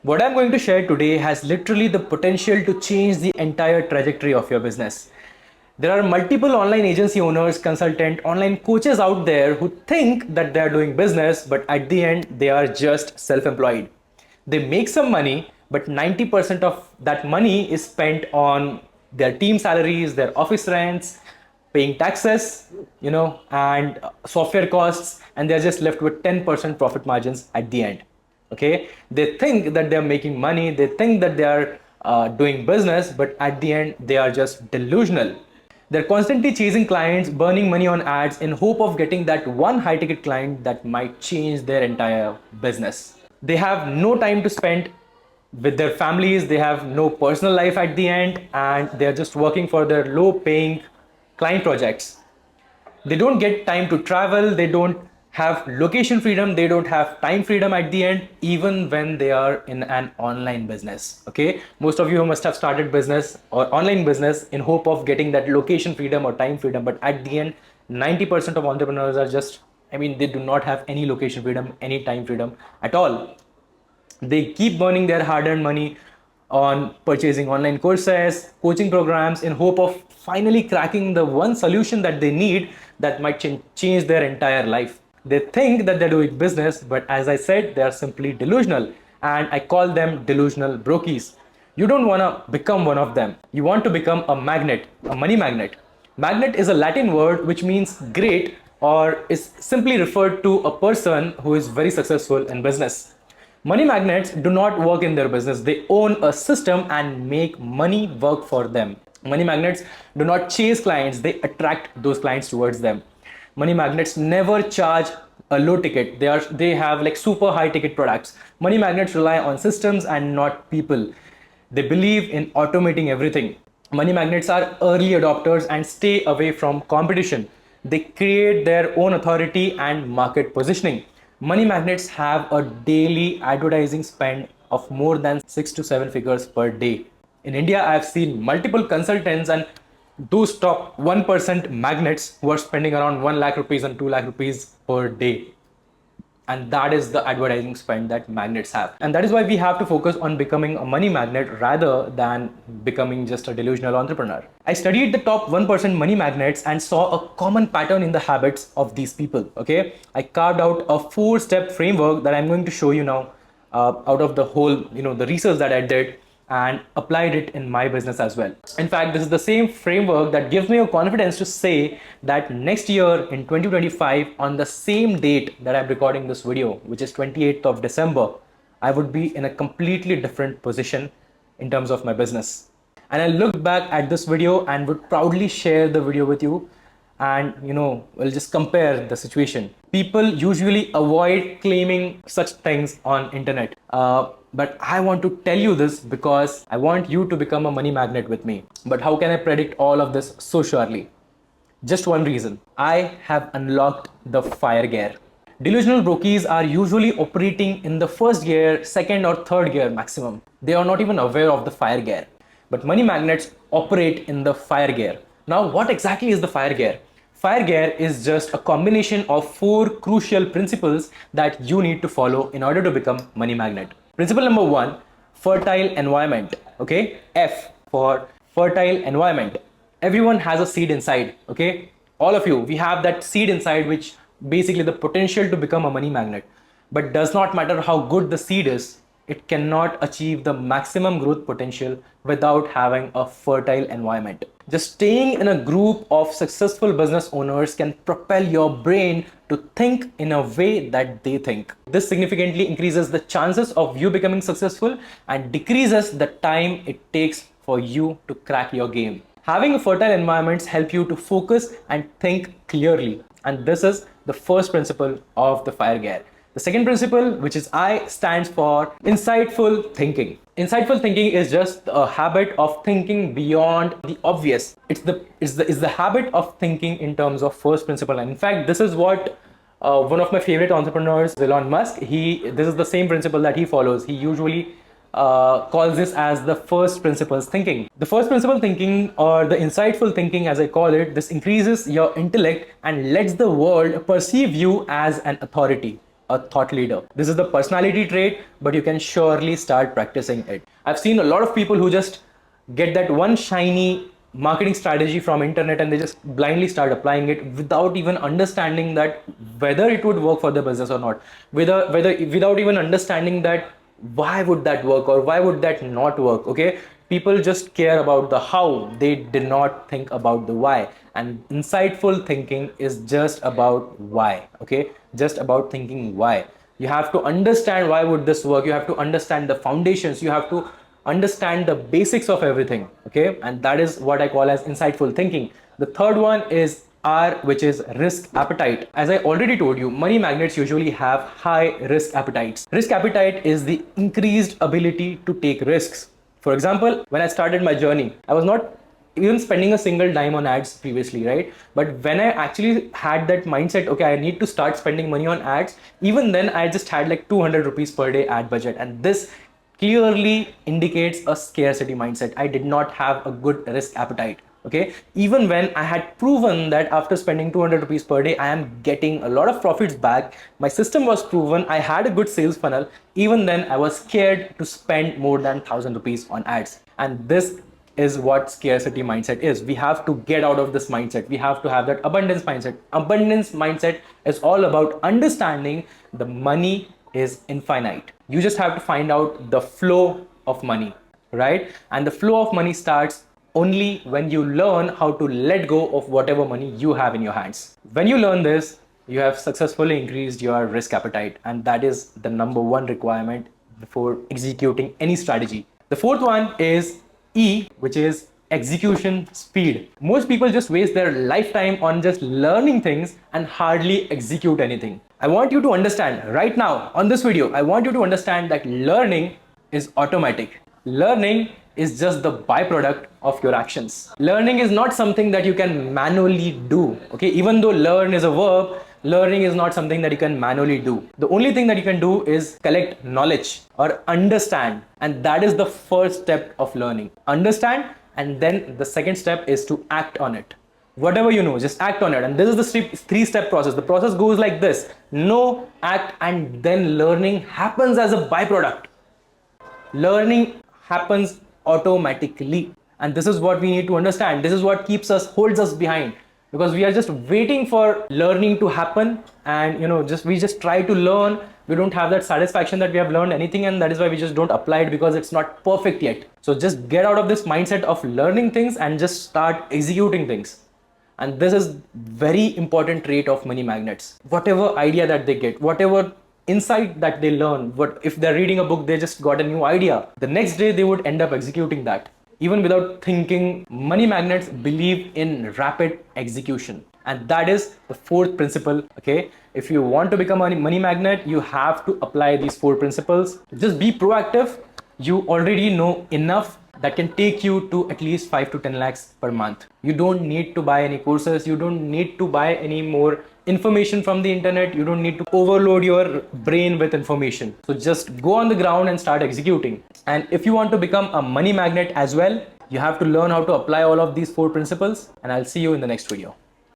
What I'm going to share today has literally the potential to change the entire trajectory of your business. There are multiple online agency owners, consultant, online coaches out there who think that they are doing business, but at the end, they are just self-employed. They make some money, but 90% of that money is spent on their team salaries, their office rents, paying taxes, and software costs, and they're just left with 10% profit margins at the end. Okay, they think that they're making money, they think that they are doing business, but at the end, they are just delusional. They're constantly chasing clients, burning money on ads in hope of getting that one high ticket client that might change their entire business. They have no time to spend with their families, they have no personal life at the end, and they're just working for their low paying client projects. They don't get time to travel, they don't have location freedom, they don't have time freedom at the end, even when they are in an online business. Okay, most of you must have started business or online business in hope of getting that location freedom or time freedom, but at the end 90% of entrepreneurs are just, they do not have any location freedom, any time freedom at all. They keep burning their hard-earned money on purchasing online courses, coaching programs in hope of finally cracking the one solution that they need that might change their entire life. They think that they're doing business, but as I said, they are simply delusional, and I call them delusional brokies. You don't want to become one of them. You want to become a magnet, a money magnet. Magnet is a Latin word which means great, or is simply referred to a person who is very successful in business. Money magnets do not work in their business. They own a system and make money work for them. Money magnets do not chase clients, they attract those clients towards them. Money magnets never charge a low ticket. They have like super high ticket products. Money magnets rely on systems and not people. They believe in automating everything. Money magnets are early adopters and stay away from competition. They create their own authority and market positioning. Money magnets have a daily advertising spend of more than 6 to 7 figures per day. In India, I have seen multiple consultants and those top 1% magnets who are spending around 1 lakh rupees and 2 lakh rupees per day. And that is the advertising spend that magnets have. And that is why we have to focus on becoming a money magnet rather than becoming just a delusional entrepreneur. I studied the top 1% money magnets and saw a common pattern in the habits of these people. Okay, I carved out a 4-step framework that I'm going to show you now out of the whole, the research that I did, and applied it in my business as well. In fact, this is the same framework that gives me a confidence to say that next year in 2025, on the same date that I'm recording this video, which is 28th of December, I would be in a completely different position in terms of my business. And I look back at this video and would proudly share the video with you, and we'll just compare the situation. People usually avoid claiming such things on internet, but I want to tell you this because I want you to become a money magnet with me. But how can I predict all of this so surely? Just one reason: I have unlocked the fire gear. Delusional brokies are usually operating in the first gear, second or third gear maximum. They are not even aware of the fire gear. But money magnets operate in the fire gear. Now, what exactly is the fire gear? Fire gear is just a combination of 4 crucial principles that you need to follow in order to become money magnet. Principle number 1, fertile environment. Okay, F for fertile environment. Everyone has a seed inside. Okay, all of you, we have that seed inside, which basically the potential to become a money magnet. But does not matter how good the seed is, it cannot achieve the maximum growth potential without having a fertile environment. Just staying in a group of successful business owners can propel your brain to think in a way that they think. This significantly increases the chances of you becoming successful and decreases the time it takes for you to crack your game. Having a fertile environment helps you to focus and think clearly. And this is the first principle of the fire gear. The second principle, which is I, stands for insightful thinking. Insightful thinking is just a habit of thinking beyond the obvious. It's the habit of thinking in terms of first principle. And in fact, this is what one of my favorite entrepreneurs, Elon Musk, this is the same principle that he follows. He usually calls this as the first principles thinking. The first principle thinking, or the insightful thinking as I call it, this increases your intellect and lets the world perceive you as an authority. a thought leader. This is the personality trait, but you can surely start practicing it. I've seen a lot of people who just get that one shiny marketing strategy from internet and they just blindly start applying it without even understanding that whether it would work for the business or not, whether without even understanding that why would that work or why would that not work. Okay, people just care about the how, they did not think about the why. And insightful thinking is just about why. Okay, just about thinking why. You have to understand why would this work, you have to understand the foundations, you have to understand the basics of everything. Okay, and that is what I call as insightful thinking. The third one is R, which is risk appetite. As I already told you, money magnets usually have high risk appetites. Risk appetite is the increased ability to take risks. For example, when I started my journey, I was not even spending a single dime on ads previously, right? But when I actually had that mindset, okay, I need to start spending money on ads, even then I just had like 200 rupees per day ad budget. And this clearly indicates a scarcity mindset. I did not have a good risk appetite. Okay, even when I had proven that after spending 200 rupees per day, I am getting a lot of profits back, my system was proven, I had a good sales funnel, even then I was scared to spend more than 1000 rupees on ads. And this is what scarcity mindset is. We have to get out of this mindset. We have to have that abundance mindset. Abundance mindset is all about understanding the money is infinite. You just have to find out the flow of money, right? And the flow of money starts only when you learn how to let go of whatever money you have in your hands. When you learn this, you have successfully increased your risk appetite, and that is the number one requirement before executing any strategy. The fourth one is E, which is execution speed. Most people just waste their lifetime on just learning things and hardly execute anything. I want you to understand right now on this video, I want you to understand that learning is automatic. Learning is just the byproduct of your actions. Learning is not something that you can manually do. Okay, even though learn is a verb, learning is not something that you can manually do. The only thing that you can do is collect knowledge or understand, and that is the first step of learning. Understand, and then the second step is to act on it. Whatever you know, just act on it. And this is the three-step process. The process goes like this: know, act, and then learning happens as a byproduct. Learning happens automatically, and this is what we need to understand. This is what holds us behind, because we are just waiting for learning to happen, and we just try to learn. We don't have that satisfaction that we have learned anything, and that is why we just don't apply it, because it's not perfect yet. So just get out of this mindset of learning things and just start executing things. And this is very important trait of money magnets. Whatever idea that they get, whatever insight that they learn, what if they're reading a book, they just got a new idea, the next day they would end up executing that even without thinking. Money magnets believe in rapid execution, and that is the fourth principle. Okay, if you want to become a money magnet, you have to apply these four principles. Just be proactive. You already know enough that can take you to at least 5 to 10 lakhs per month. You don't need to buy any courses. You don't need to buy any more information from the internet. You don't need to overload your brain with information. So just go on the ground and start executing. And if you want to become a money magnet as well, you have to learn how to apply all of these four principles. And I'll see you in the next video.